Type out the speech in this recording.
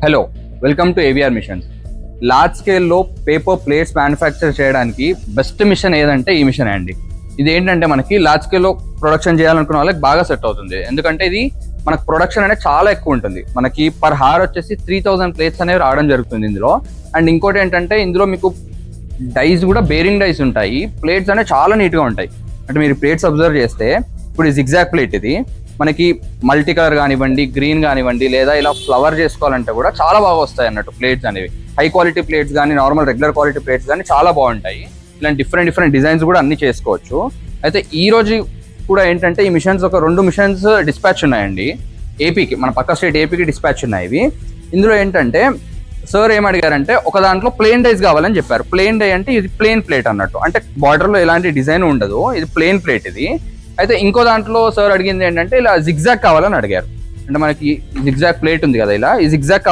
Hello, welcome to AVR machines. Large స్కేల్లో paper plates manufacture చేయడానికి best machine ఏదంటే ఈ మిషన్ అండి. ఇది ఏంటంటే మనకి లార్జ్ స్కేల్లో ప్రొడక్షన్ చేయాలనుకున్న వాళ్ళకి బాగా సెట్ అవుతుంది. ఎందుకంటే ఇది మనకు ప్రొడక్షన్ అనేది చాలా ఎక్కువ ఉంటుంది. మనకి పర్ హార్ వచ్చేసి 3000 ప్లేట్స్ అనేవి రావడం జరుగుతుంది ఇందులో. అండ్ ఇంకోటి ఏంటంటే ఇందులో మీకు డైస్ కూడా బేరింగ్ డైస్ ఉంటాయి. ప్లేట్స్ అనేవి చాలా నీట్గా ఉంటాయి. అంటే మీరు ప్లేట్స్ అబ్జర్వ్ చేస్తే ఇప్పుడు ఈ జిగ్జాగ్ ప్లేట్ ఇది మనకి మల్టీ కలర్ కానివ్వండి, గ్రీన్ కానివ్వండి, లేదా ఇలా ఫ్లవర్ చేసుకోవాలంటే కూడా చాలా బాగా వస్తాయి అన్నట్టు ప్లేట్స్ అనేవి. హై క్వాలిటీ ప్లేట్స్ కానీ, నార్మల్ రెగ్యులర్ క్వాలిటీ ప్లేట్స్ కానీ చాలా బాగుంటాయి. ఇలాంటి డిఫరెంట్ డిజైన్స్ కూడా అన్ని చేసుకోవచ్చు. అయితే ఈ రోజు కూడా ఏంటంటే ఈ మిషన్స్ ఒక 2 మిషన్స్ డిస్పాచ్ ఉన్నాయండి ఏపీకి, మన పక్క స్టేట్ ఏపీకి డిస్పాచ్ ఉన్నాయి ఇవి. ఇందులో ఏంటంటే సార్ ఏం అడిగారంటే ఒక దాంట్లో ప్లేన్ డైస్ కావాలని చెప్పారు. ప్లేన్ డై అంటే ఇది ప్లేన్ ప్లేట్ అన్నట్టు, అంటే బార్డర్లో ఎలాంటి డిజైన్ ఉండదు, ఇది ప్లేన్ ప్లేట్ ఇది. అయితే ఇంకో దాంట్లో సార్ అడిగింది ఏంటంటే ఇలా జిగ్జాగ్ కావాలని అడిగారు. అంటే మనకి జిగ్జాగ్ ప్లేట్ ఉంది కదా, ఇలా ఈ జిగ్జాగ్